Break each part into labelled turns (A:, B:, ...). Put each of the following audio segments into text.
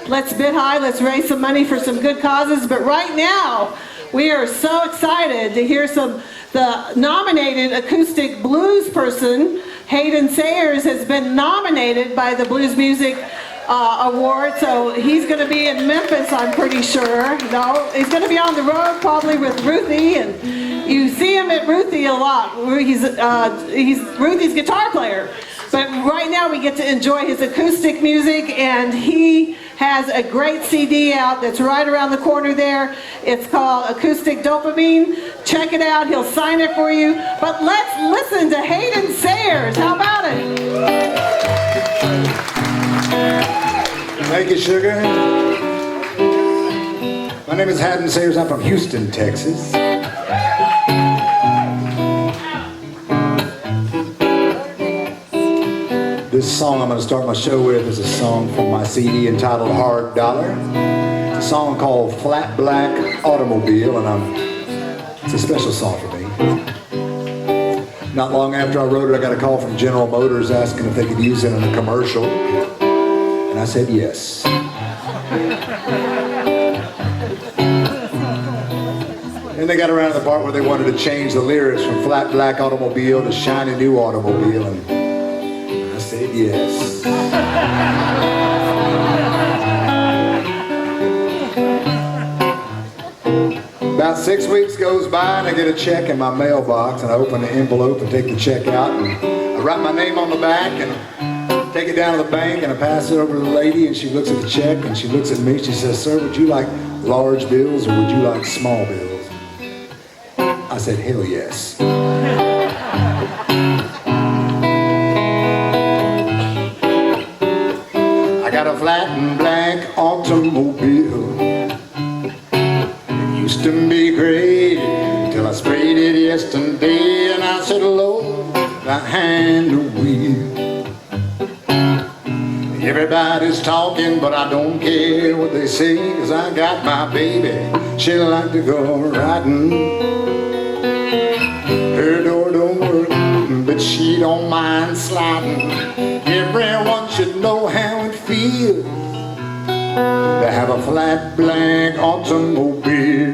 A: let's bid high, let's raise some money for some good causes. But right now, we are so excited to hear the nominated acoustic blues person, Hadden Sayers, has been nominated by the Blues Music Award, so he's going to be in Memphis, I'm pretty sure. No, he's going to be on the road probably with Ruthie, and you see him at Ruthie a lot. He's Ruthie's guitar player. But right now we get to enjoy his acoustic music, and he has a great CD out that's right around the corner there. It's called Acoustic Dopamine. Check it out. He'll sign it for you. But let's listen to Hadden Sayers. How about it?
B: Thank you, sugar. My name is Hadden Sayers. I'm from Houston, Texas. This song I'm going to start my show with is a song from my CD entitled Hard Dollar. It's a song called Flat Black Automobile, and it's a special song for me. Not long after I wrote it, I got a call from General Motors asking if they could use it in a commercial, and I said yes. Then they got around to the part where they wanted to change the lyrics from Flat Black Automobile to Shiny New Automobile, and I said yes. About 6 weeks goes by and I get a check in my mailbox, and I open the envelope and take the check out, and I write my name on the back and take it down to the bank, and I pass it over to the lady, and she looks at the check and she looks at me. She says, "Sir, would you like large bills or would you like small bills?" I said, "Hell yes." I got a flat and black automobile. It used to be gray till I sprayed it yesterday, and I said hello behind the wheel. Everybody's talking, but I don't care what they say, 'cause I got my baby. She like to go riding. Her door don't work, but she don't mind sliding. Everyone should know how it feels to have a flat black automobile.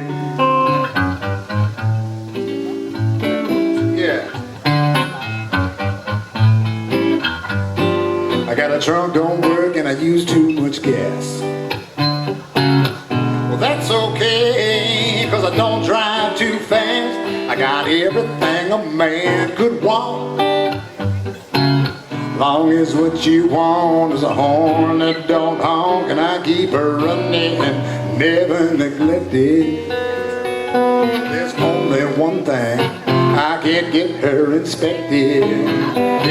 B: Yeah. I got a trunk don't work and I use too much gas. Well, that's okay, 'cause I don't drive too fast. I got everything a man could want. Long as what you want is a horn that don't honk, and I keep her running and never neglected. There's only one thing, I can't get her inspected.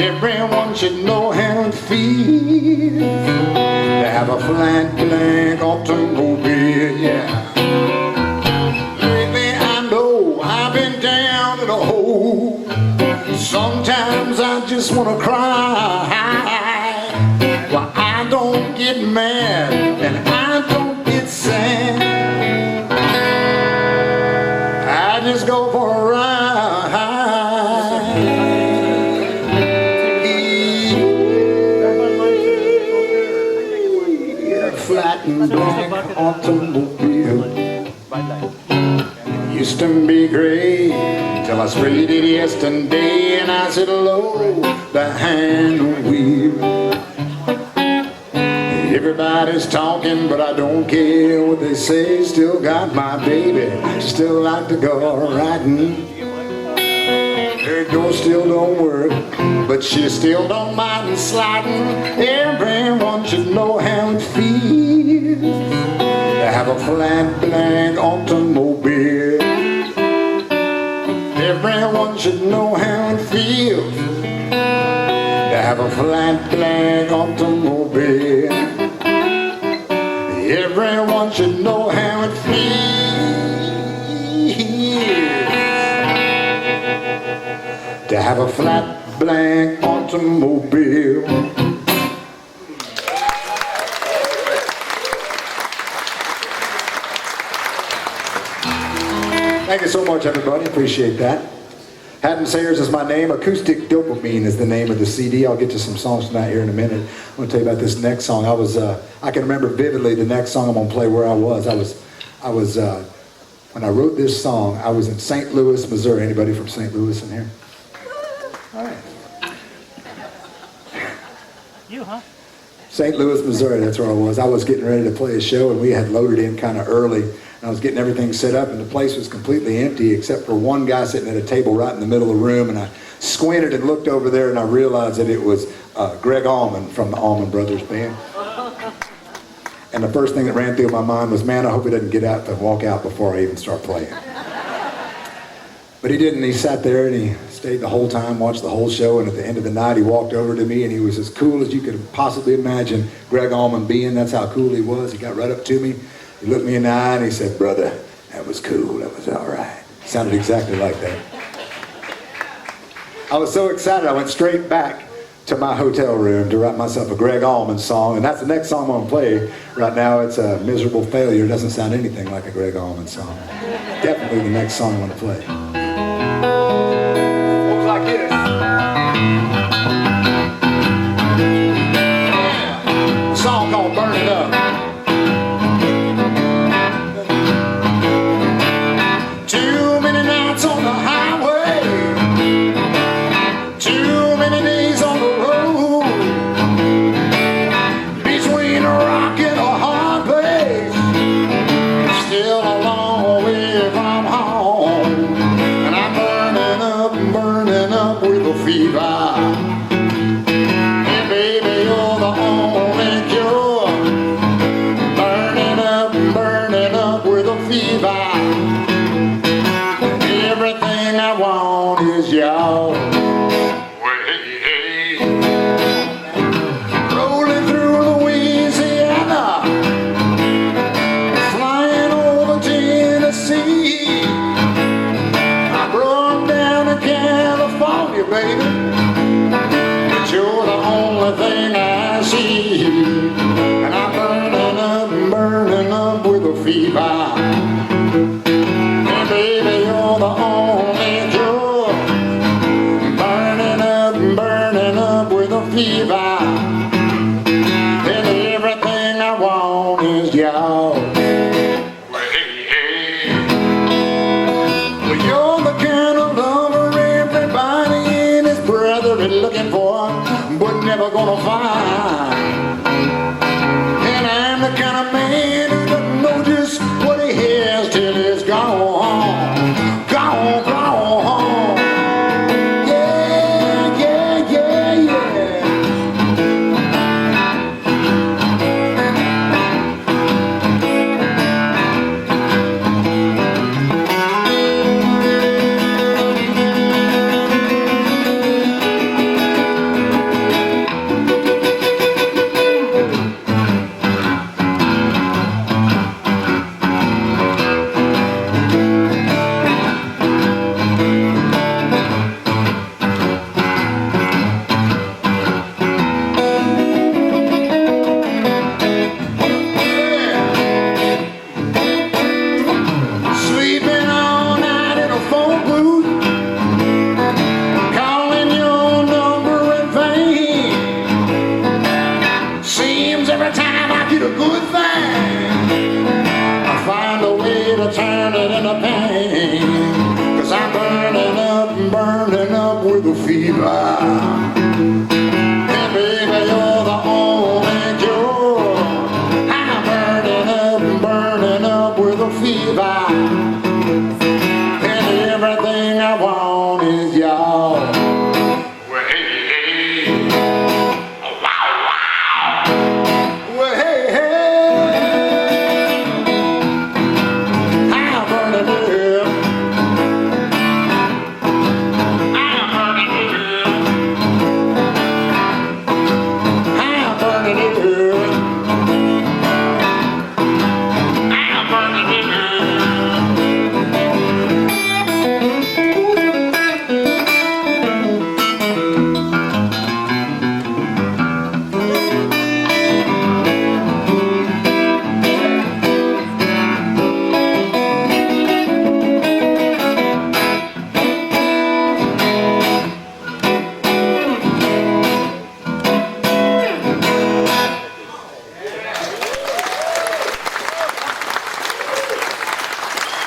B: Everyone should know how it feels to have a flat black automobile, yeah. Lately I know I've been down in a hole. Sometimes I just want to cry. Well, I don't get mad and I don't get sad. I just go for a ride. A flat and black automobile. Used to be gray till I sprayed it yesterday, and I said hello behind the wheel. Everybody's talking, but I don't care what they say. Still got my baby, still like to go riding. Her door still don't work, but she still don't mind sliding. Everyone should know how it feels to have a flat black automobile. Everyone should know how it feels to have a flat black automobile. Everyone should know how it feels to have a flat black automobile. Thank you so much, everybody. Appreciate that. Hadden Sayers is my name. Acoustic Dopamine is the name of the CD. I'll get to some songs tonight here in a minute. I'm going to tell you about this next song. I can remember vividly the next song I'm going to play where I was. When I wrote this song, I was in St. Louis, Missouri. Anybody from St. Louis in here? All right.
C: You, huh?
B: St. Louis, Missouri, that's where I was. I was getting ready to play a show, and we had loaded in kind of early. And I was getting everything set up, and the place was completely empty except for one guy sitting at a table right in the middle of the room. And I squinted and looked over there, and I realized that it was Gregg Allman from the Allman Brothers Band. And the first thing that ran through my mind was, man, I hope he doesn't get out and walk out before I even start playing. But he didn't. He sat there and he stayed the whole time, watched the whole show, and at the end of the night he walked over to me and he was as cool as you could possibly imagine Gregg Allman being. That's how cool he was. He got right up to me, he looked me in the eye and he said, brother, that was cool, that was all right. Sounded exactly like that. I was so excited I went straight back to my hotel room to write myself a Gregg Allman song, and that's the next song I'm going to play right now. It's a Miserable Failure. It doesn't sound anything like a Gregg Allman song. Definitely the next song I'm going to play. Looks like this. Yeah. A song called Burn It Up. Too many nights on the highway, too many days on the road, between a rock and a hard place, still a long way from home. And I'm burning up with a fever. And baby, you're the only cure. Burning up with a fever. And everything I want is yours. Rolling through Louisiana, flying over Tennessee. I brought down to California, baby, but you're the only thing I see. And I'm burning up with a fever. And baby, you're the only cure. Burning up with a fever. And everything I want is yours. Well, you're the kind of lover everybody and his brother is looking for, but never gonna find. And I'm the kind of man who doesn't know just what he has till it's gone. Gone.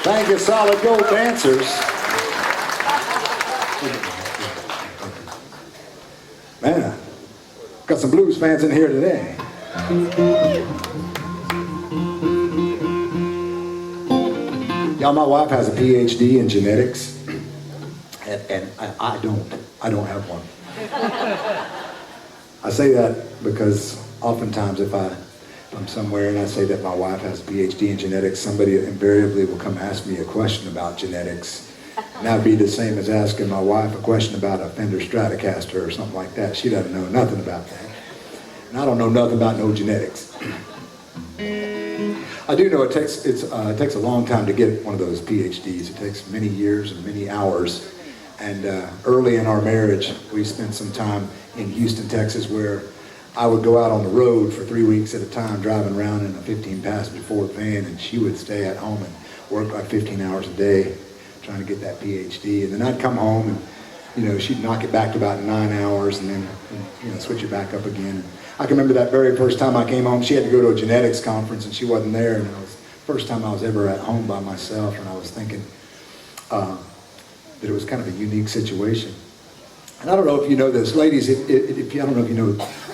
B: Thank you, Solid Gold dancers. Man, got some blues fans in here today. Y'all, my wife has a PhD in genetics, and I don't have one. I say that because oftentimes if I'm somewhere and I say that my wife has a PhD in genetics, somebody invariably will come ask me a question about genetics. And that would be the same as asking my wife a question about a Fender Stratocaster or something like that. She doesn't know nothing about that. And I don't know nothing about no genetics. I do know it takes a long time to get one of those PhDs. It takes many years and many hours. And early in our marriage, we spent some time in Houston, Texas, where I would go out on the road for 3 weeks at a time, driving around in a 15-passenger Ford van, and she would stay at home and work like 15 hours a day trying to get that PhD. And then I'd come home and, she'd knock it back to about 9 hours and then, switch it back up again. And I can remember that very first time I came home, she had to go to a genetics conference and she wasn't there. And it was the first time I was ever at home by myself, and I was thinking that it was kind of a unique situation. And I don't know if you know this, ladies, I don't know if you know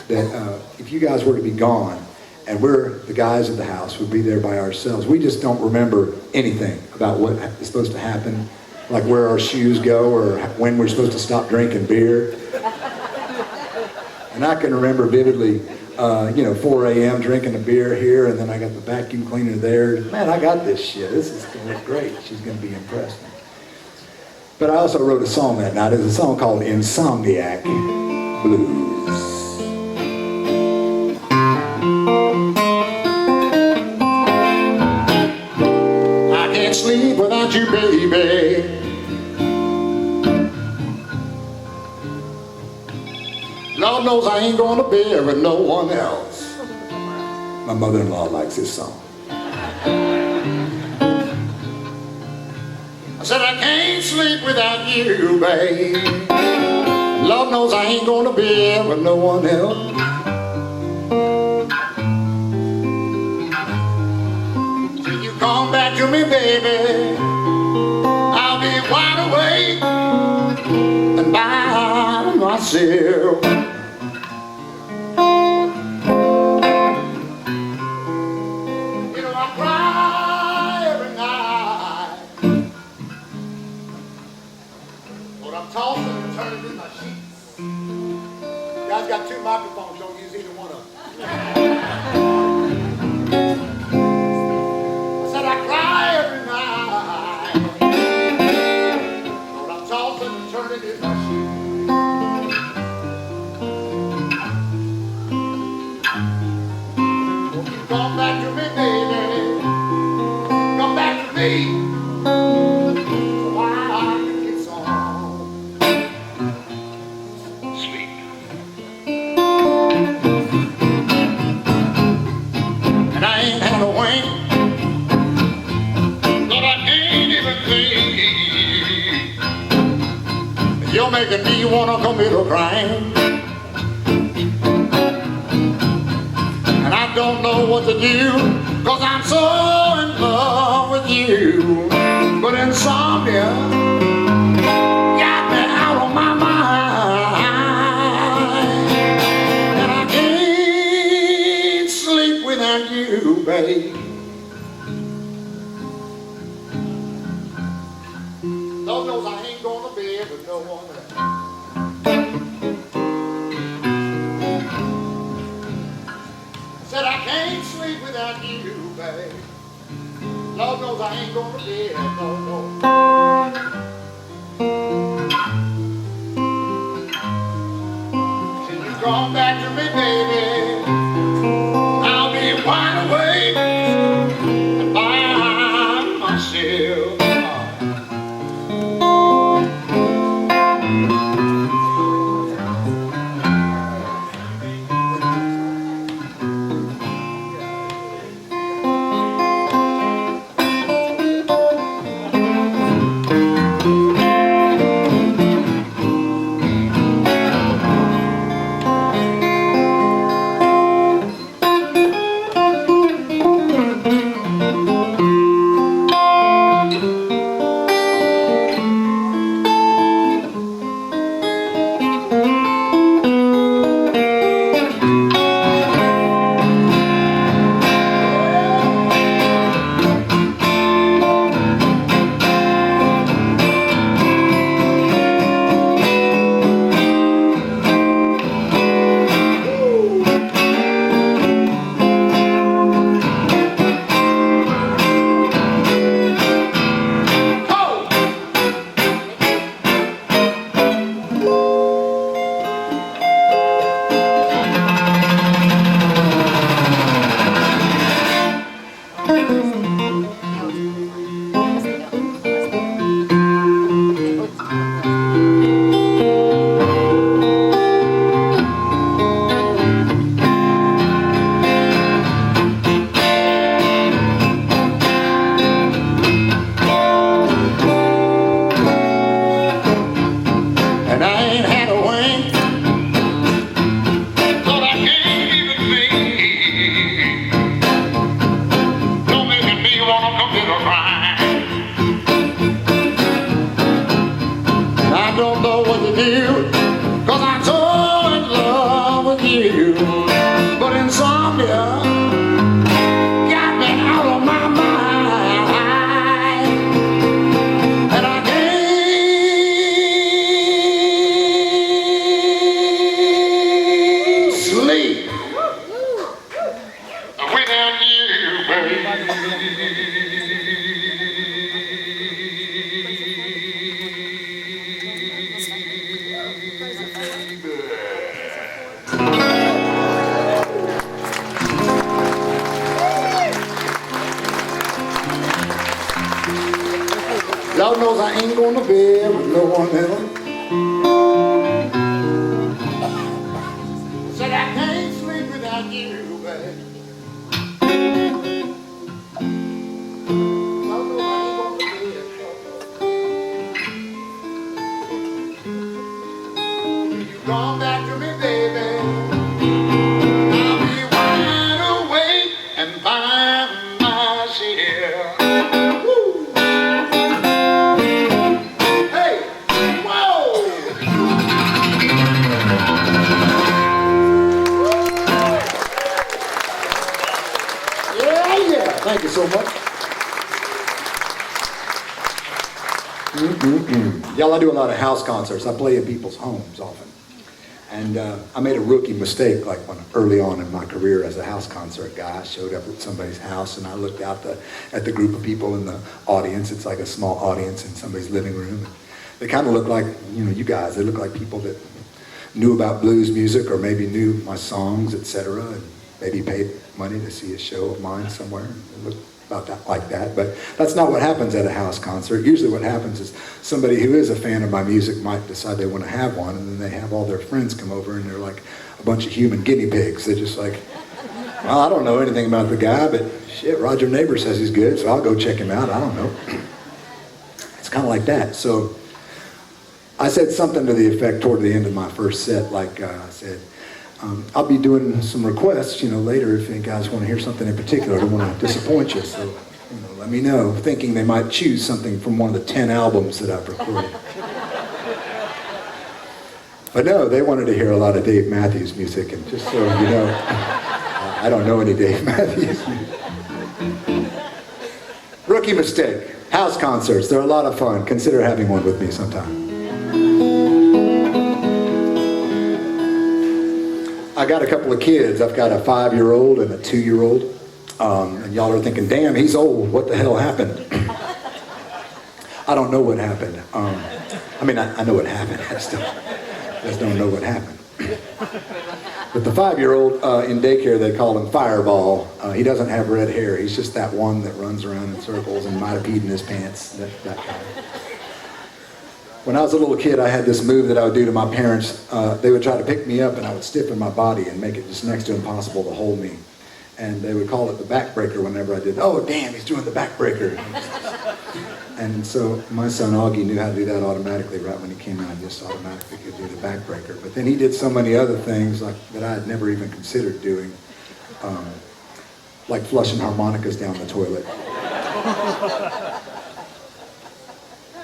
B: that if you guys were to be gone and we're the guys of the house, we'd be there by ourselves. We just don't remember anything about what is supposed to happen, like where our shoes go or when we're supposed to stop drinking beer. And I can remember vividly, 4 a.m. drinking a beer here, and then I got the vacuum cleaner there. Man, I got this shit. This is going to look great. She's going to be impressed. But I also wrote a song that night. It's a song called Insomniac Blues. I can't sleep without you, baby. Lord knows I ain't going to bed with no one else. My mother-in-law likes this song. I said I can't sleep without you, babe. Lord knows I ain't going to bed with no one else. Till you come back to me, baby, I'll be wide awake and by myself. Tossing and turning in my sheets. You guys got 2 microphones, don't use either one of them. I said I cry every night. Lord, I'm tossing and turning in my sheets. Won't you come back to me, baby? Come back to me. You're making me wanna commit a crime, and I don't know what to do, 'cause I'm so in love with you. But insomnia got me out of my mind, and I can't sleep without you, babe. Lord knows I ain't going to bed with no one else. Said I can't sleep without you, babe. Lord knows I ain't going to bed, no. Till you come back to me, baby, I'll be wide awake and by myself. But insomnia got me out of my mind, and I can't sleep without you, baby. Lord knows I ain't going to bed with no one else. Said I can't sleep without you, baby. Lord knows I ain't going to bed. You come back to me, baby. I'll be wide awake and find myself. Thank you so much. Y'all, I do a lot of house concerts. I play in people's homes often. And I made a rookie mistake like early on in my career as a house concert guy. I showed up at somebody's house and I looked out at the group of people in the audience. It's like a small audience in somebody's living room. They kind of look like, you guys, they look like people that knew about blues music or maybe knew my songs, etc. And maybe paid money to see a show of mine somewhere. It looked about that, like that, but that's not what happens at a house concert. Usually what happens is somebody who is a fan of my music might decide they want to have one, and then they have all their friends come over and they're like a bunch of human guinea pigs. They're just like, well, I don't know anything about the guy, but shit, Roger Neighbor says he's good, so I'll go check him out. I don't know. It's kind of like that. So I said something to the effect toward the end of my first set, like I said, I'll be doing some requests, later if you guys want to hear something in particular. I don't want to disappoint you, so, let me know, thinking they might choose something from one of the 10 albums that I've recorded. But no, they wanted to hear a lot of Dave Matthews music, and just so you know, I don't know any Dave Matthews music. Rookie mistake. House concerts, they're a lot of fun. Consider having one with me sometime. I got a couple of kids. I've got a 5-year-old and a 2-year-old. And y'all are thinking, damn, he's old. What the hell happened? I don't know what happened. I know what happened. I just don't know what happened. But the 5-year-old in daycare, they call him Fireball. He doesn't have red hair. He's just that one that runs around in circles and might have peed in his pants. That kind. When I was a little kid, I had this move that I would do to my parents. They would try to pick me up and I would stiffen my body and make it just next to impossible to hold me. And they would call it the Backbreaker whenever I did. Oh, damn, he's doing the Backbreaker. And so my son Augie knew how to do that automatically right when he came out. He just automatically could do the Backbreaker. But then he did so many other things that I had never even considered doing, like flushing harmonicas down the toilet.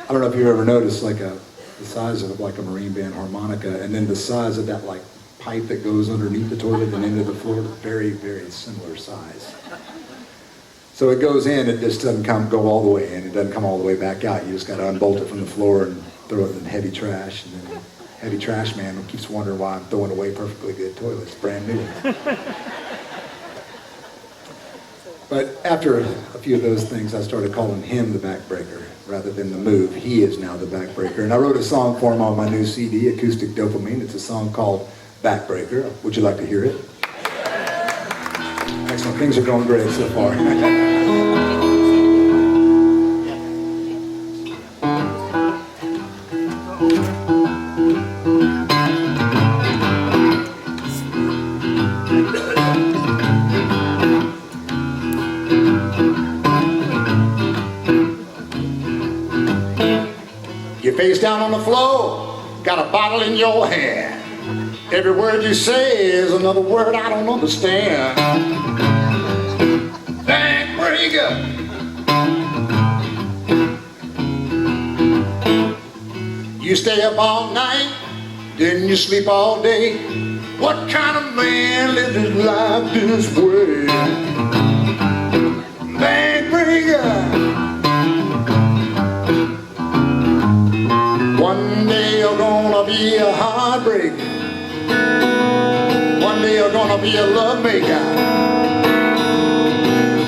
B: I don't know if you've ever noticed the size of like a marine band harmonica and then the size of that like pipe that goes underneath the toilet and into the floor, very, very similar size. So it goes in, it just doesn't go all the way in, it doesn't come all the way back out. You just got to unbolt it from the floor and throw it in heavy trash, and then heavy trash man keeps wondering why I'm throwing away perfectly good toilets, brand new. But after a few of those things, I started calling him the Backbreaker rather than the move. He is now the Backbreaker. And I wrote a song for him on my new CD, Acoustic Dopamine. It's a song called Backbreaker. Would you like to hear it? Next So things are going great so far. Your face down on the floor, got a bottle in your hand. Every word you say is another word I don't understand. Backbreaker. You stay up all night, then you sleep all day. What kind of man lives his life this way? Backbreaker. One day you're gonna be a heartbreaker. One day you're gonna be a love maker.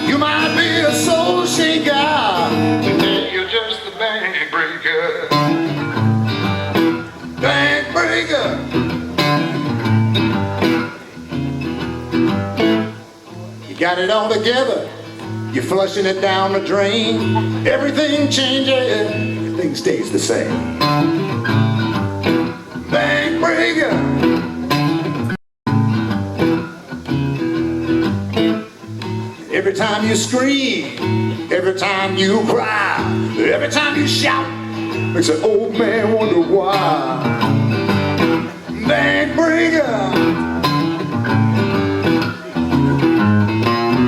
B: You might be a soul shaker. Today you're just a backbreaker. Backbreaker. You got it all together. You're flushing it down the drain. Everything changes. Everything stays the same. Backbreaker. Every time you scream, every time you cry, every time you shout, makes an old man wonder why. Backbreaker.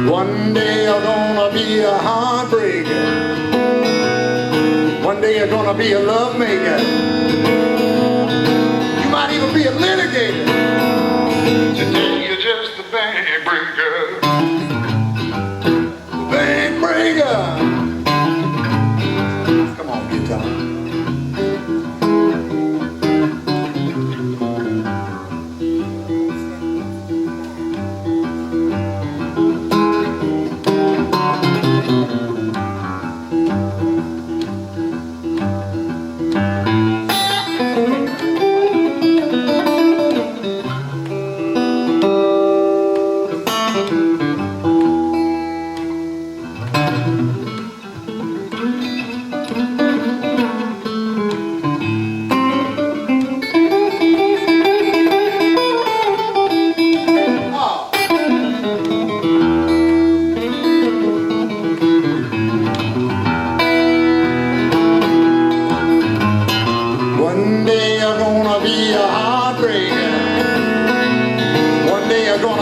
B: One day you're gonna be a heartbreaker. One day you're gonna be a love maker. You might even be a litigator. Today you're just a backbreaker. Backbreaker. Come on, guitar.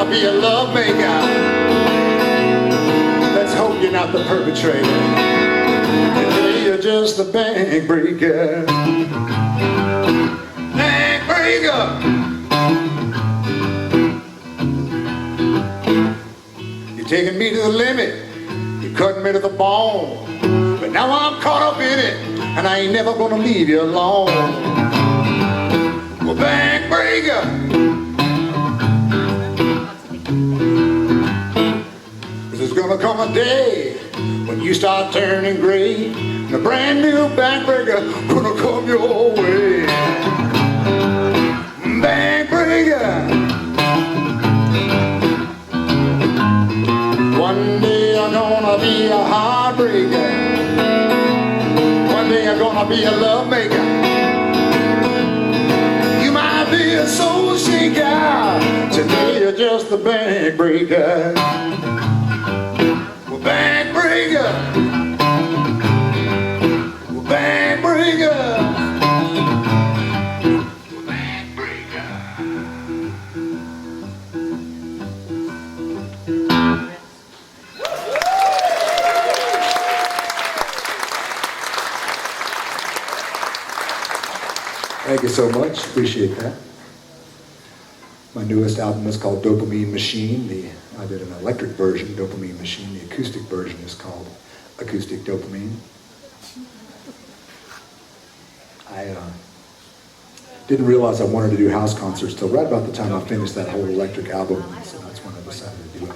B: Be a love maker. Let's hope you're not the perpetrator. Today you're just a backbreaker. Backbreaker. You're taking me to the limit. You're cutting me to the bone. But now I'm caught up in it, and I ain't never gonna leave you alone. Well, backbreaker. There's gonna come a day when you start turning gray, and a brand new backbreaker gonna come your way. Backbreaker. One day you're gonna be a heartbreaker. One day you're gonna be a love maker. You might be a soul shaker. Today you're just a backbreaker. Backbreaker. Backbreaker. Backbreaker. Thank you so much. Appreciate that. My newest album is called Dopamine Machine. I did an electric version, Dopamine Machine. The acoustic version is called Acoustic Dopamine. I didn't realize I wanted to do house concerts till right about the time I finished that whole electric album. So that's when I decided to do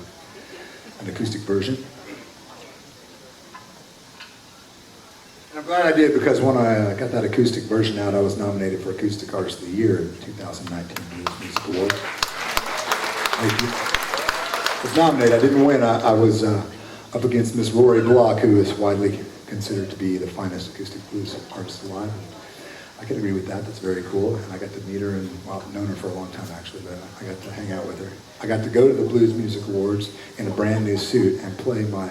B: an acoustic version. And I'm glad I did, because when I got that acoustic version out, I was nominated for Acoustic Artist of the Year in 2019 Blues Music Award. Thank you. was nominated. I didn't win. I was up against Miss Rory Block, who is widely considered to be the finest acoustic blues artist alive. I can agree with that. That's very cool. And I got to meet her, and well, I've known her for a long time actually, but I got to hang out with her. I got to go to the Blues Music Awards in a brand new suit and play my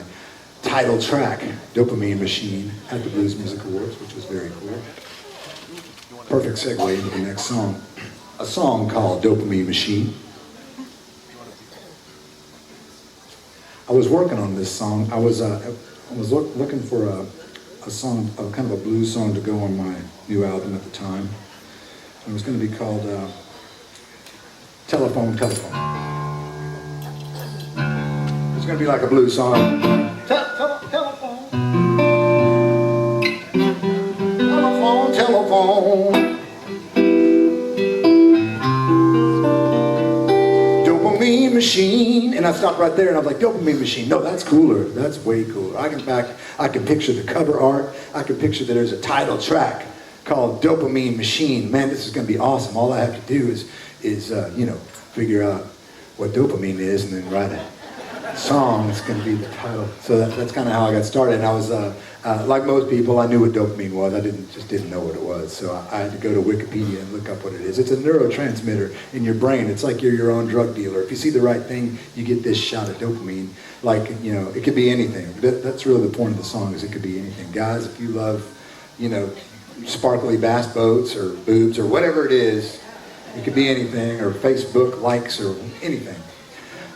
B: title track, Dopamine Machine, at the Blues Music Awards, which was very cool. Perfect segue into the next song. A song called Dopamine Machine. I was working on this song. I was looking for a song, kind of a blues song to go on my new album at the time. It was going to be called Telephone, Telephone. It's going to be like a blues song. Telephone. Telephone, telephone. Dopamine machine. And I stopped right there and I was like, Dopamine machine. No, that's cooler. That's way cooler. I can picture the cover art. I can picture that there's a title track called Dopamine Machine. Man, this is going to be awesome. All I have to do is figure out what dopamine is and then write a song. It's going to be the title. So that's kind of how I got started. And I was, like most people, I knew what dopamine was. I just didn't know what it was. So I had to go to Wikipedia and look up what it is. It's a neurotransmitter in your brain. It's like you're your own drug dealer. If you see the right thing, you get this shot of dopamine. Like, it could be anything. That's really the point of the song, is it could be anything. Guys, if you love, sparkly bass boats or boobs or whatever it is, it could be anything, or Facebook likes or anything.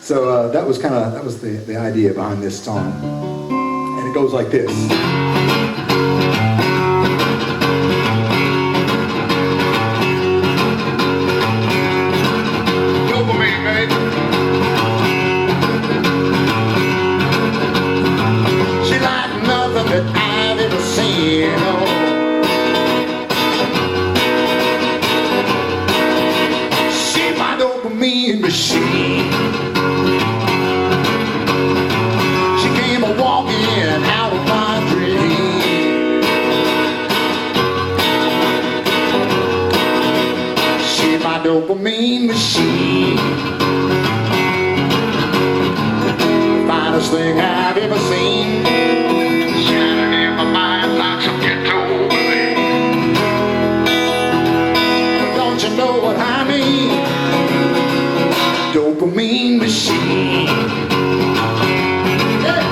B: So that was the idea behind this song. And it goes like this. Dopamine, baby. She like nothing that I've ever seen. Dopamine machine. She came walking out of my dream. She my dopamine machine. The finest thing I've ever seen. Shining in my mind like some ghetto belief. Don't you know what I mean? Dopamine machine. Yeah.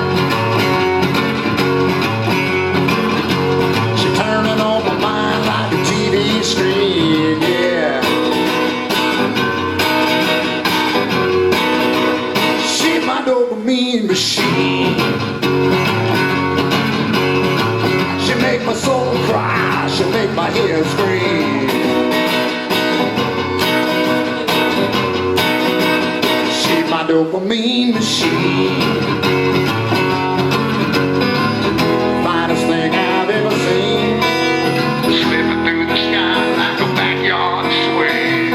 B: She turning on my mind like a TV screen. Yeah. She my dopamine machine. She make my soul cry. She make my ears scream. My dopamine machine. Finest thing I've ever seen. Slipping through the sky like a backyard swing.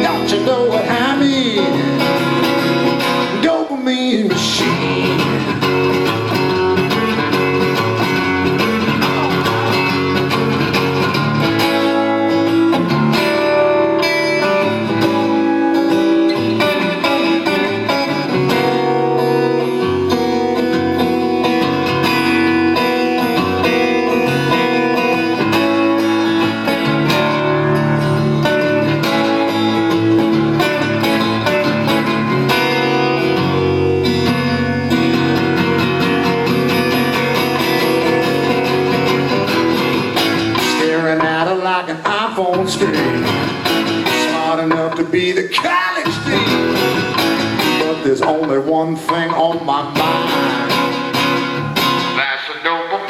B: Don't you know what I mean? Dopamine machine. Like an iPhone screen, smart enough to be the college dean, but there's only one thing on my mind. That's the dopamine.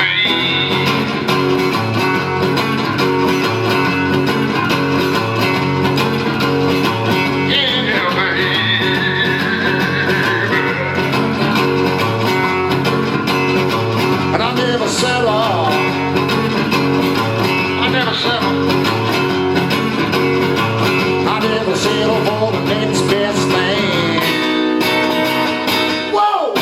B: Yeah, baby. And I never settle. I never settle for the next best thing. Whoa!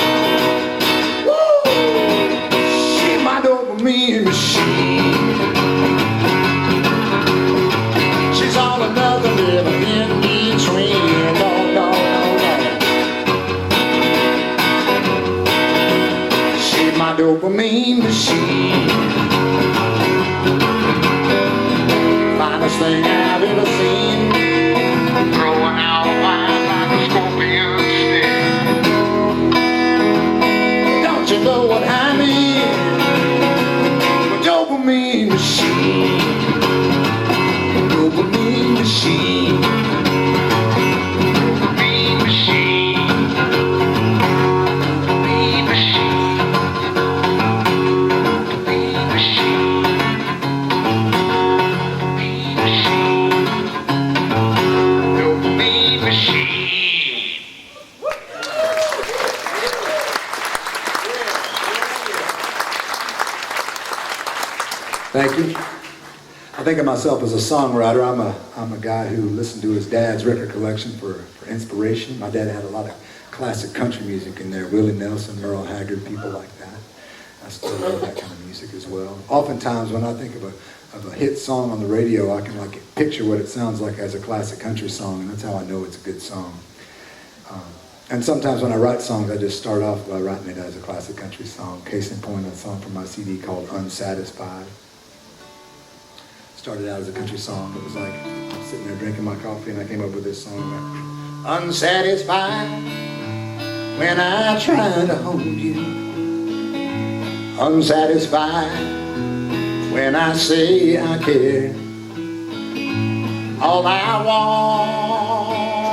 B: my dopamine machine. Finest thing I've ever seen. Throwing out wine like a scorpion sting. Don't you know what I mean? A dopamine machine. A dopamine machine. Dopamine machine. Dopamine machine. Dopamine machine. Dopamine machine. Thank you. I think of myself as a songwriter. I'm a guy who listened to his dad's record collection for inspiration. My dad had a lot of classic country music in there. Willie Nelson, Merle Haggard, people like that. I still love that kind of music as well. Oftentimes when I think of a hit song on the radio, I can like picture what it sounds like as a classic country song, and that's how I know it's a good song. And sometimes when I write songs, I just start off by writing it as a classic country song. Case in point, a song from my CD called Unsatisfied. Started out as a country song. It was like, I'm sitting there drinking my coffee and I came up with this song. Unsatisfied when I try to hold you. Unsatisfied when I say I care. All I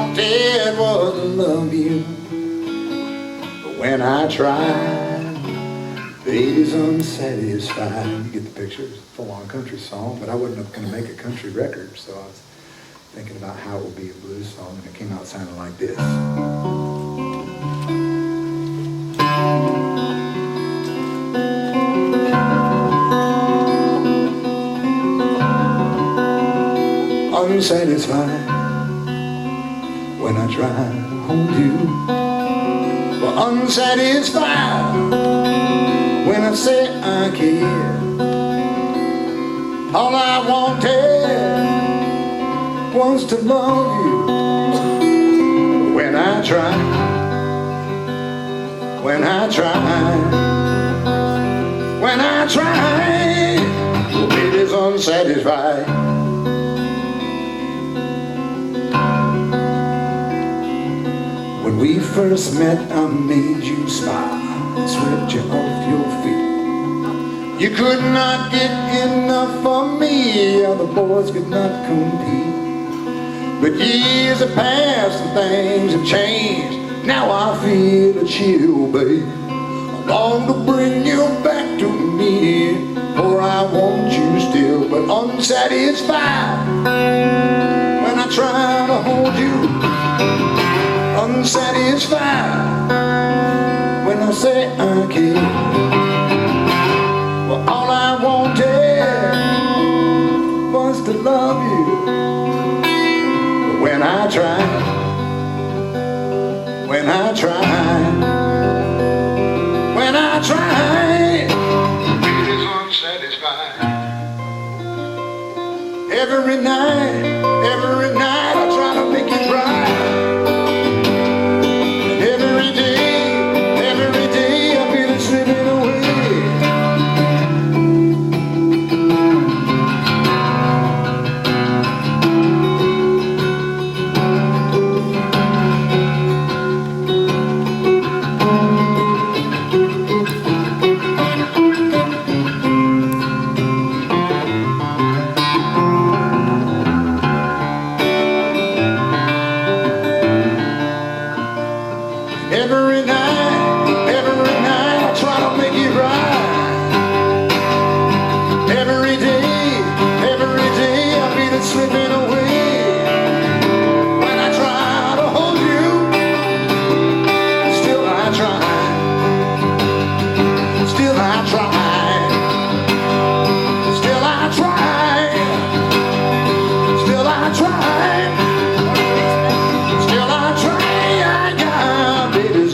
B: wanted was to love you. But when I tried, baby's unsatisfied. You get the picture. It's a full-on country song, but I wasn't going to make a country record, so I was thinking about how it would be a blues song, and it came out sounding like this. Unsatisfied when I try to hold you. Well, unsatisfied when I say I care. All I wanted was to love you. But when I try, when I try, when I try, well, baby's unsatisfied. When we first met, I made you smile, swept you off your feet. You could not get enough of me, other boys could not compete. But years have passed and things have changed. Now I feel a chill, babe. I long to bring you back to me, for I want you still, but unsatisfied when I try to hold you. Unsatisfied when I say I care. Well, all I wanted was to love you. But when I try, when I try, when I try, it is unsatisfied. Every night I try to make it right.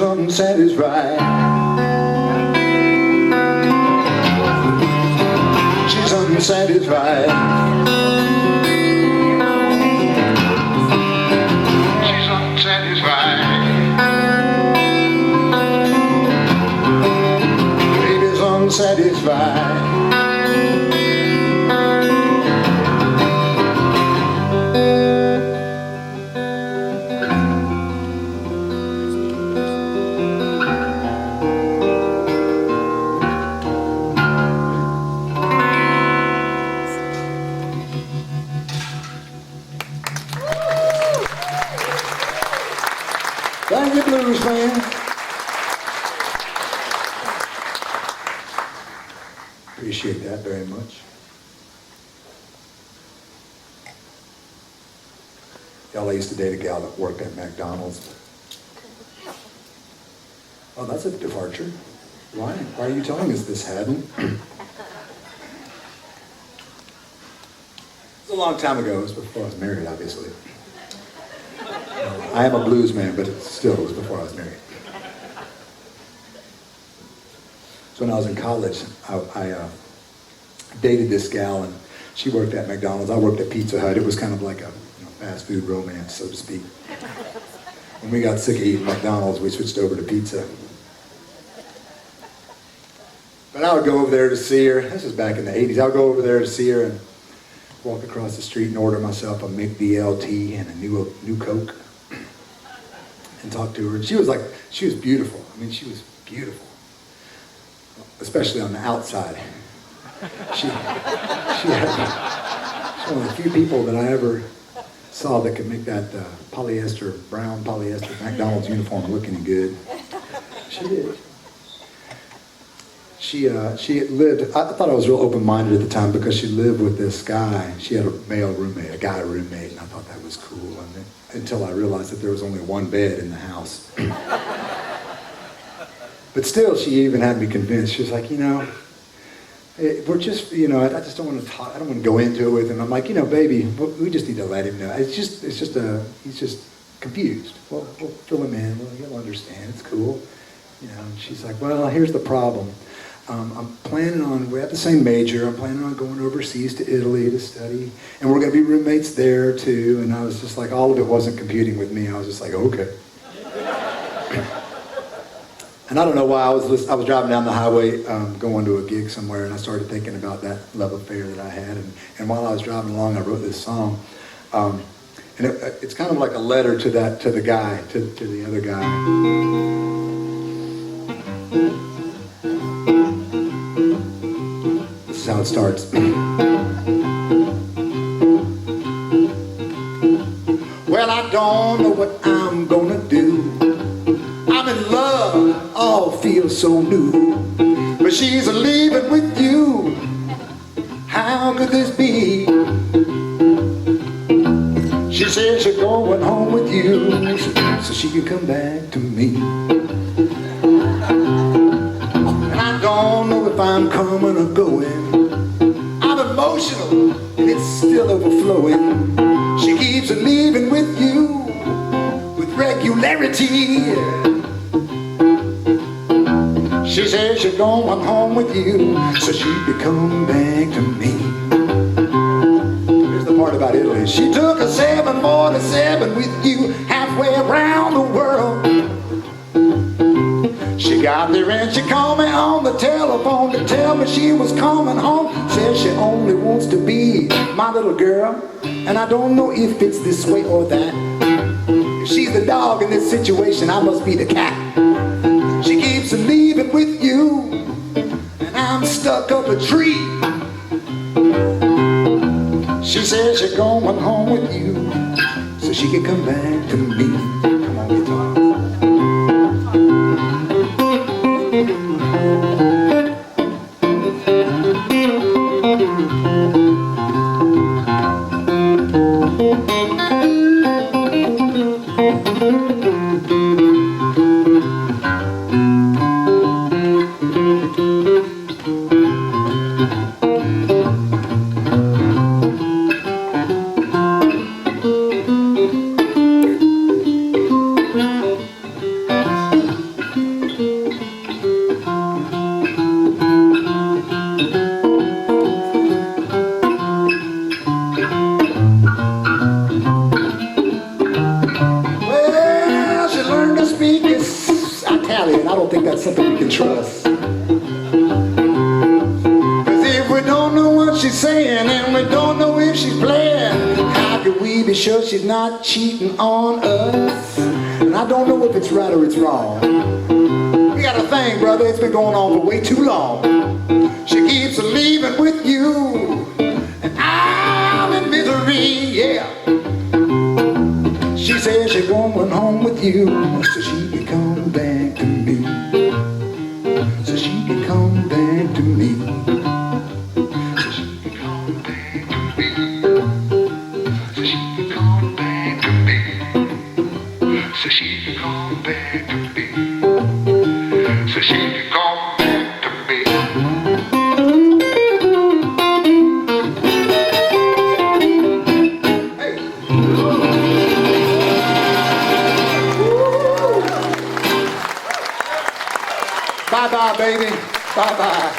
B: Unsatisfied. She's unsatisfied. She's unsatisfied. Baby's unsatisfied. Thank you, blues fans. Appreciate that very much. Y'all, I used to date a gal that worked at McDonald's. Oh, that's a departure. Why? Why are you telling us this, Hadden? It was a long time ago. It was before I was married, obviously. I am a blues man, but it still was before I was married. So when I was in college, I dated this gal, and she worked at McDonald's. I worked at Pizza Hut. It was kind of like a fast food romance, so to speak. When we got sick of eating McDonald's, we switched over to pizza. But I would go over there to see her. This was back in the 80s. I would go over there to see her and walk across the street and order myself a McDLT and a new Coke and talk to her. And she was beautiful. I mean, she was beautiful, especially on the outside. She had one of the few people that I ever saw that could make that brown polyester McDonald's uniform look any good. She did. She lived, I thought I was real open-minded at the time because she lived with this guy. She had a male roommate, a guy roommate, and I thought that was cool. And then, until I realized that there was only one bed in the house. But still, she even had me convinced. She was like, we're just, I just don't want to talk. I don't want to go into it with him. I'm like, baby, we just need to let him know. He's just confused. We'll fill him in. He'll understand. It's cool. And she's like, well, here's the problem. I'm planning on, we're at the same major, I'm planning on going overseas to Italy to study, and we're going to be roommates there too. And I was just like, all of it wasn't computing with me. I was just like, okay. And I don't know why, I was driving down the highway going to a gig somewhere, and I started thinking about that love affair that I had. And while I was driving along, I wrote this song. And it's kind of like a letter to the other guy. This is how it starts. Well, I don't know what I'm gonna do. I'm in love, all feels so new. But she's leaving with you. How could this be? She says she's going home with you so she can come back to me. And I don't know if I'm coming or going. I'm emotional and it's still overflowing. She keeps leaving with you with regularity. She says she's going home with you so she can come back to me. Here's the part about Italy. She took a 747 with you halfway around the world. She got there and she called me on the telephone to tell me she was coming home. Says she only wants to be my little girl, and I don't know if it's this way or that. If she's the dog in this situation, I must be the cat. She keeps leaving with you, and I'm stuck up a tree. She says she's going home with you so she can come back to me. Come on, guitar. I don't think that's something we can trust. don't know what she's saying, and we don't know if she's playing. How can we be sure she's not cheating on us? And I don't know if it's right or it's wrong. We got a thing, brother, it's been going on for way too long. She keeps leaving with you, and I'm in misery, yeah. She says she's going home with you, so she can come back to me. So she can come back to me. So she can come back to me. So she can come back to me. So she can come back to me. So she can come back to me. Hey. Bye-bye, baby. Bye-bye.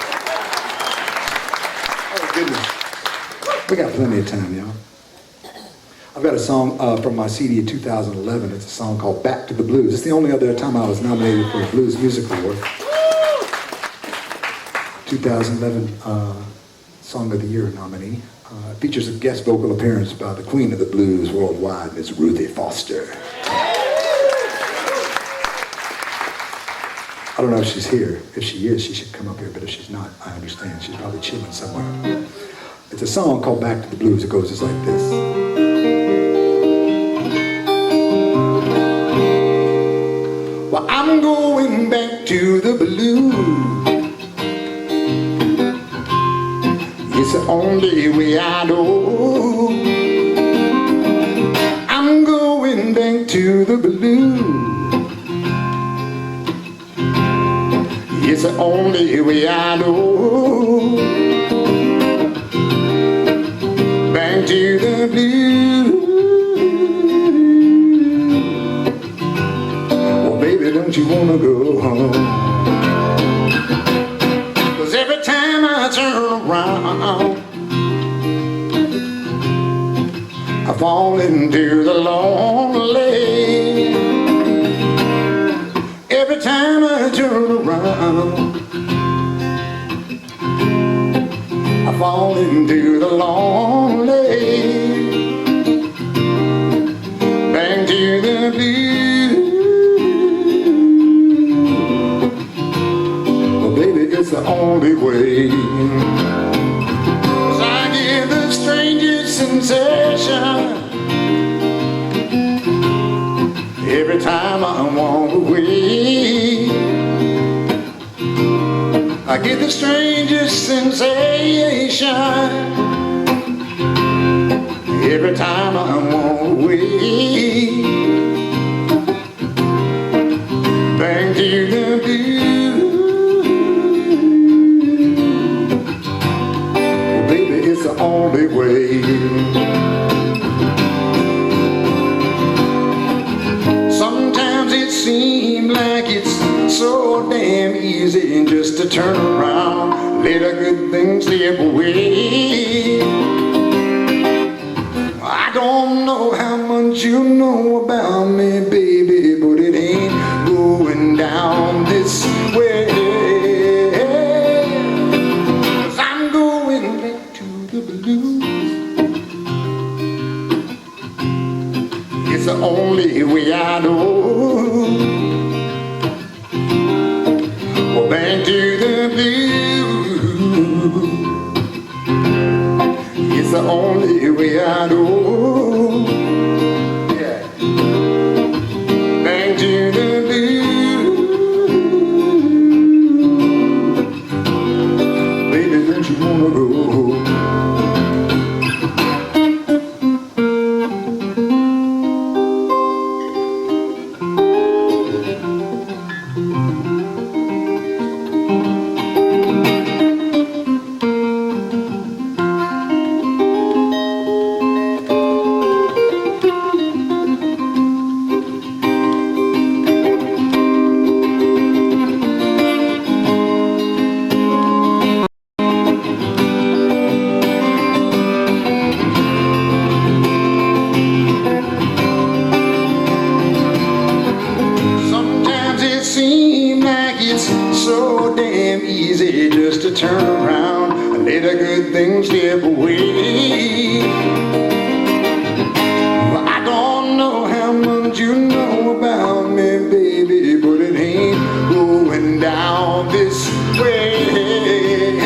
B: Oh, goodness. We got plenty of time, y'all. I've got a song from my CD of 2011. It's a song called Back to the Blues. It's the only other time I was nominated for a Blues Music Award. 2011 Song of the Year nominee. It features a guest vocal appearance by the Queen of the Blues worldwide, Miss Ruthie Foster. I don't know if she's here. If she is, she should come up here, but if she's not, I understand. She's probably chilling somewhere. It's a song called Back to the Blues. It goes just like this. Well, I'm going back to the blues. It's the only way I know. I'm going back to the blues. It's the only way I know. Back to the blues. Well, baby, don't you wanna go home? 'Cause every time I turn around, I fall into the lonely. Every time I turn around, I fall into the lonely. Back to the blues. Well, baby, it's the only way. 'Cause I get the strangest sensation every time I walk away. I get the strangest sensation every time I walk away. Back to the blues. Well, baby, it's the only way. Sometimes it seems like it's so damn easy just to turn around, let a good thing slip away. I don't know how much you know about me, baby, but it ain't going down this way. 'Cause I'm going back to the blues. It's the only way I know. Well, back to the blues. It's the only way I know. Yeah. Back to the blues. Baby, don't you wanna go? Turn around and let a good thing slip away. Well, I don't know how much you know about me, baby, but it ain't going down this way.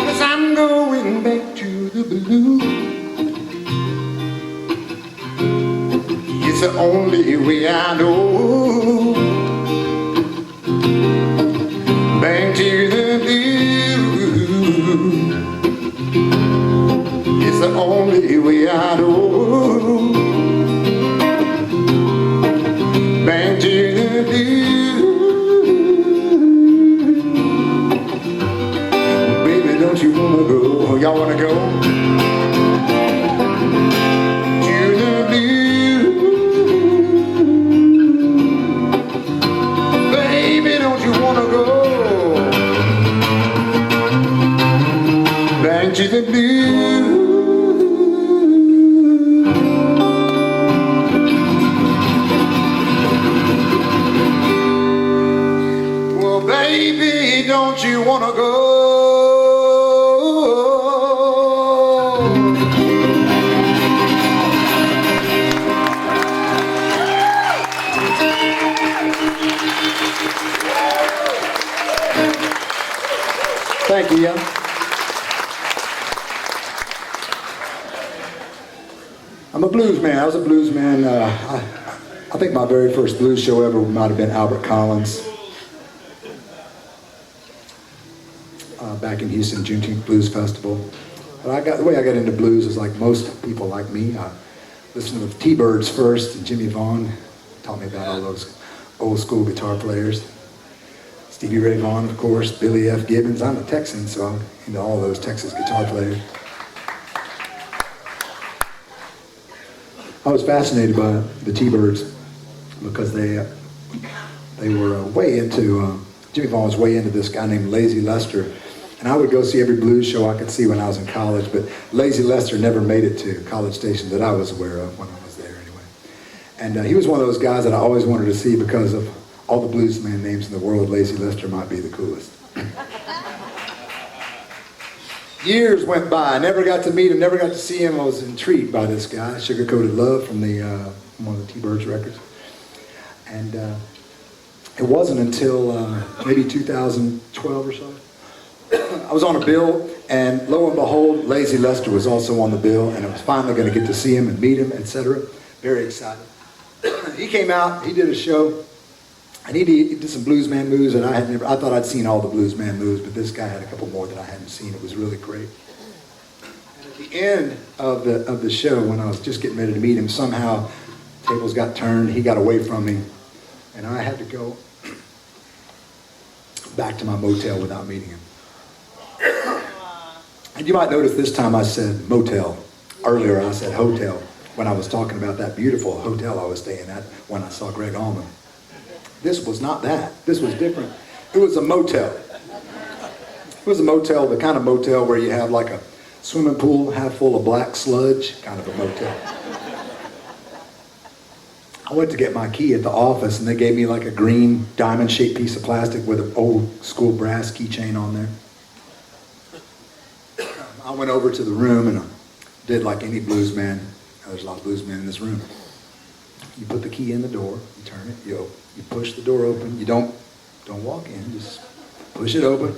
B: 'Cause I'm going back to the blue. It's the only way I know. Back to the blue. It's the only way I know. Back to the blue. Baby, don't you wanna go? Y'all wanna go? To the blue. Baby, don't you wanna go? Back to the blue. Well, baby, don't you wanna go? Thank you, yeah. I'm a blues man. I was a blues man. I think my very first blues show ever might have been Albert Collins. Back in Houston, Juneteenth Blues Festival. But the way I got into blues is like most people like me. I listened to the T-Birds first, and Jimmy Vaughn taught me about all those old school guitar players. Stevie Ray Vaughan, of course, Billy F. Gibbons. I'm a Texan, so I'm into all those Texas guitar players. I was fascinated by the T-Birds because they were way into, Jimmy Vaughn was way into this guy named Lazy Lester. And I would go see every blues show I could see when I was in college, but Lazy Lester never made it to College Station that I was aware of when I was there anyway. And he was one of those guys that I always wanted to see because of all the bluesman names in the world. Lazy Lester might be the coolest. Years went by. I never got to meet him, never got to see him. I was intrigued by this guy, Sugar Coated Love, from one of the T-Birds records. And it wasn't until maybe 2012 or so. I was on a bill, and lo and behold, Lazy Lester was also on the bill, and I was finally going to get to see him and meet him, etc. Very excited. He came out, he did a show, and he did some bluesman moves that I thought I'd seen all the bluesman moves, but this guy had a couple more that I hadn't seen. It was really great. And at the end of the show, when I was just getting ready to meet him, somehow tables got turned, he got away from me, and I had to go back to my motel without meeting him. And you might notice this time I said motel. Earlier I said hotel when I was talking about that beautiful hotel I was staying at when I saw Gregg Allman. This was not that. This was different. It was a motel. It was a motel, the kind of motel where you have like a swimming pool half full of black sludge, kind of a motel. I went to get my key at the office, and they gave me like a green diamond-shaped piece of plastic with an old school brass keychain on there. I went over to the room and I did like any bluesman. There's a lot of bluesmen in this room. You put the key in the door, you turn it, you push the door open. You don't walk in, just push it open,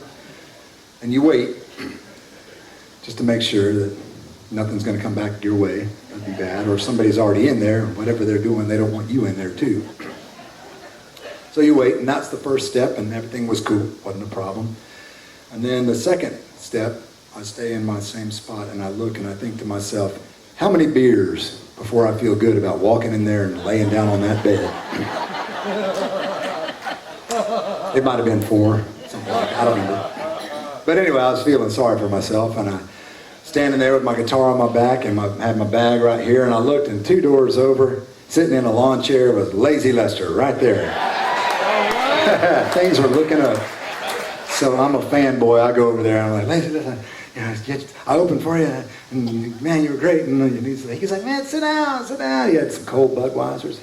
B: and you wait just to make sure that nothing's going to come back your way. That'd be bad. Or if somebody's already in there, whatever they're doing, they don't want you in there too. So you wait, and that's the first step, and everything was cool, wasn't a problem. And then the second step, I stay in my same spot, and I look and I think to myself, how many beers before I feel good about walking in there and laying down on that bed? It might have been 4, something like that, I don't remember. But anyway, I was feeling sorry for myself, and I standing there with my guitar on my back and had my bag right here, and I looked, and 2 doors over, sitting in a lawn chair, was Lazy Lester right there. Things were looking up. So I'm a fanboy. I go over there and I'm like, Lazy Lester, I opened for you, and man, you were great. And he's like, man, sit down, sit down. He had some cold Budweisers.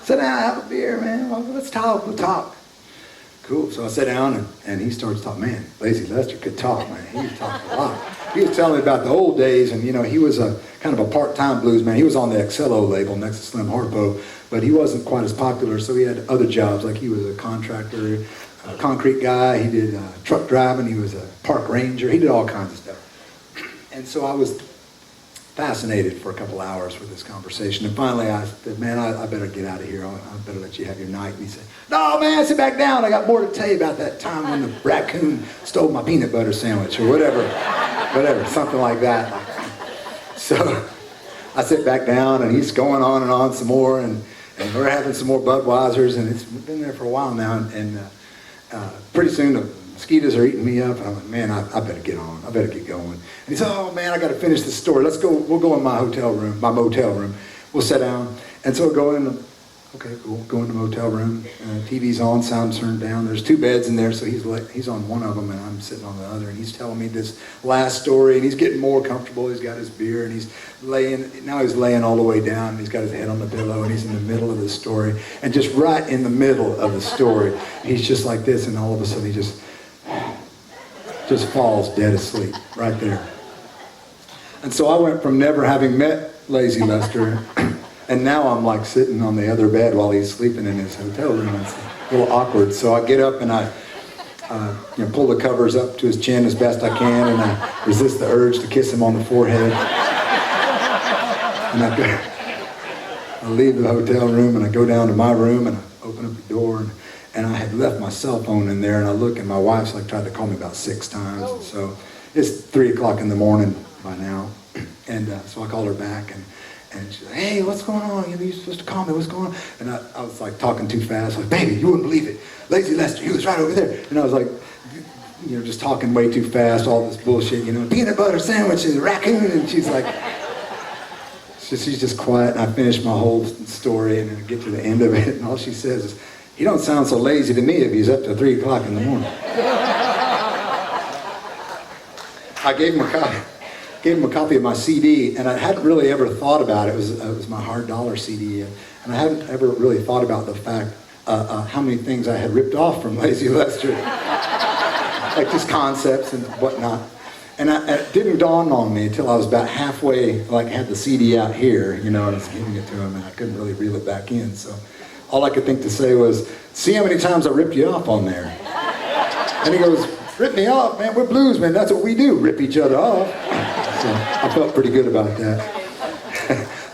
B: Sit down, have a beer, man. Let's talk, we'll talk. cool. So I sat down and he starts talking. Man, Lazy Lester could talk, man. He was talking a lot. He was telling me about the old days, and he was a kind of a part-time blues man. He was on the XLO label next to Slim Harpo, but he wasn't quite as popular, so he had other jobs. Like he was a contractor, a concrete guy. He did truck driving. He was a park ranger. He did all kinds of stuff. And so I was fascinated for a couple hours with this conversation. And finally I said, man, I better get out of here. I better let you have your night. And he said, no, man, sit back down. I got more to tell you about that time when the raccoon stole my peanut butter sandwich or whatever, something like that. So I sit back down and he's going on and on some more, and we're having some more Budweisers, and it's been there for a while now. And pretty soon the mosquitoes are eating me up, and I'm like, man, I better get on. I better get going. And he said, oh man, I got to finish this story. Let's go. We'll go in my hotel room, my motel room. We'll sit down. And so we'll go in. Okay, cool. Go in the motel room. TV's on, sound turned down. There's 2 beds in there, so he's on one of them, and I'm sitting on the other. And he's telling me this last story, and he's getting more comfortable. He's got his beer, and he's laying all the way down. And he's got his head on the pillow, and he's in the middle of the story. And just right in the middle of the story, he's just like this, and all of a sudden he just falls dead asleep right there. And so I went from never having met Lazy Lester, and now I'm like sitting on the other bed while he's sleeping in his hotel room. It's a little awkward. So I get up and I pull the covers up to his chin as best I can, and I resist the urge to kiss him on the forehead. And I leave the hotel room and I go down to my room and I open up the door, and I had left my cell phone in there, and I look, and my wife's like tried to call me about 6 times. And so it's 3 o'clock in the morning by now. And so I called her back, and she's like, hey, what's going on? You're supposed to call me, what's going on? And I was like talking too fast. Like, baby, you wouldn't believe it. Lazy Lester, he was right over there. And I was like, just talking way too fast, all this bullshit, peanut butter sandwiches, raccoon. And she's like, she's just quiet. And I finish my whole story, and I get to the end of it, and all she says is, he don't sound so lazy to me if he's up to 3 o'clock in the morning. I gave him a copy of my CD, and I hadn't really ever thought about it. It was my Hard Dollar CD, and I hadn't ever really thought about the fact how many things I had ripped off from Lazy Lester, like just concepts and whatnot. And it didn't dawn on me until I was about halfway, like had the CD out here, and I was giving it to him, and I couldn't really reel it back in. So all I could think to say was, see how many times I ripped you off on there. And he goes, rip me off, man, we're blues, man, that's what we do, rip each other off. So I felt pretty good about that.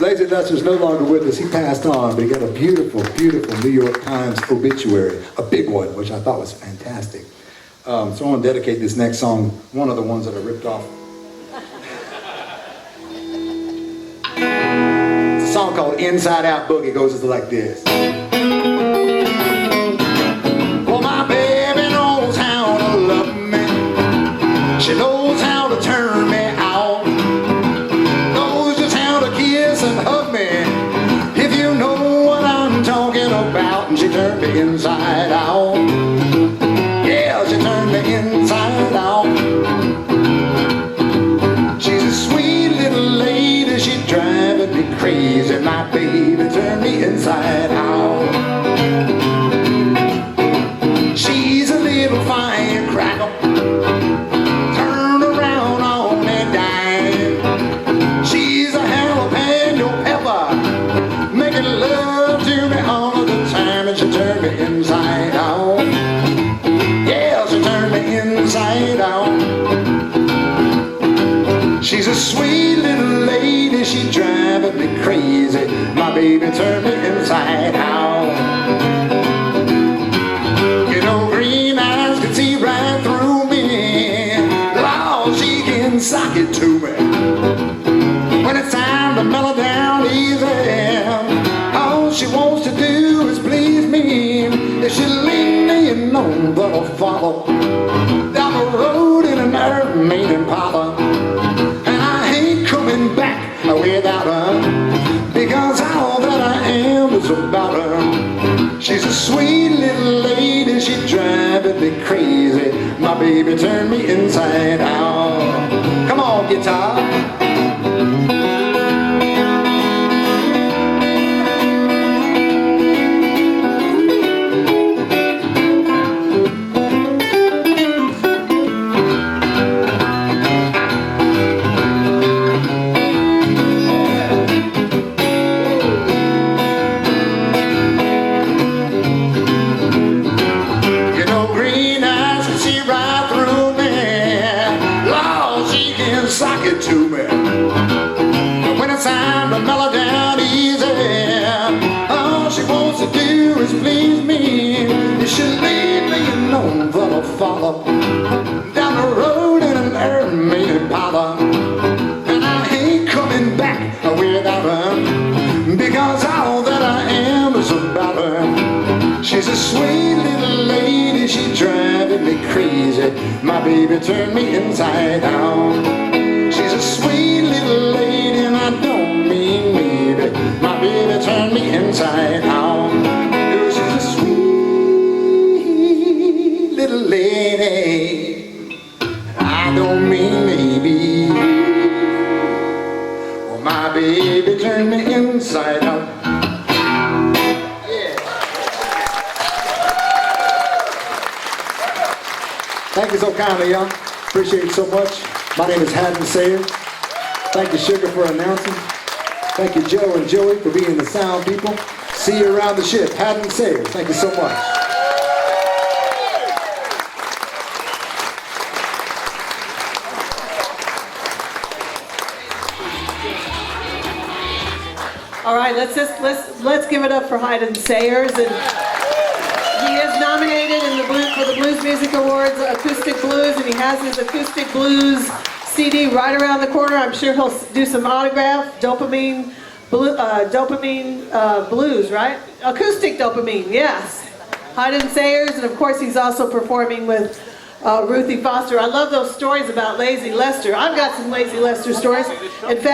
B: Lazy Lester's no longer with us. He passed on, but he got a beautiful, beautiful New York Times obituary, a big one, which I thought was fantastic. So I want to dedicate this next song, one of the ones that I ripped off. It's a song called Inside Out Boogie. It goes like this. Well, my baby knows how to love me. She knows how to turn me out. Knows just how to kiss and hug me. If you know what I'm talking about. And she turned me inside out. Yeah, she turned me inside out. She's a sweet little lady. She's driving me crazy. My baby turned me inside out. She's a little firecracker. Turn around on me dime. She's a jalapeno pepper. Making love to me all of the time. And she turned me inside out. Yeah, she turned me inside out. She's a sweet little lady. She's driving me crazy. My baby turned me inside out. Green eyes can see right through me. Lord, she can sock it to me. When it's time to mellow down easy, all she wants to do is please me. If she leave me, you know that I'll follow down the road in an Allman Impala. And I ain't coming back without her, because all that I am is about her. She's a sweet little lady, she's driving me crazy. My baby turned me inside out. Come on, guitar. follow down the road in an Allman Impala, and I ain't coming back without her, because all that I am is about her. She's a sweet little lady, she's driving me crazy. My baby turned me inside out. She's a sweet little lady, and I don't mean maybe. My baby turned me inside out. Oh, she's a sweet little lady, I don't mean maybe. Well, my baby turned me inside out. Yeah. Thank you so kindly, y'all. Appreciate it so much. My name is Hadden Sayers. Thank you, Sugar, for announcing. Thank you, Joe and Joey, for being the sound people. See you around the ship. Hadden Sayers. Thank you so much.
A: All right, let's give it up for Hadden Sayers, and he is nominated in for the Blues Music Awards, Acoustic Blues, and he has his Acoustic Blues CD right around the corner. I'm sure he'll do some autograph, Dopamine Blues, right? Acoustic Dopamine, yes. Hadden Sayers, and of course he's also performing with Ruthie Foster. I love those stories about Lazy Lester. I've got some Lazy Lester stories. In fact,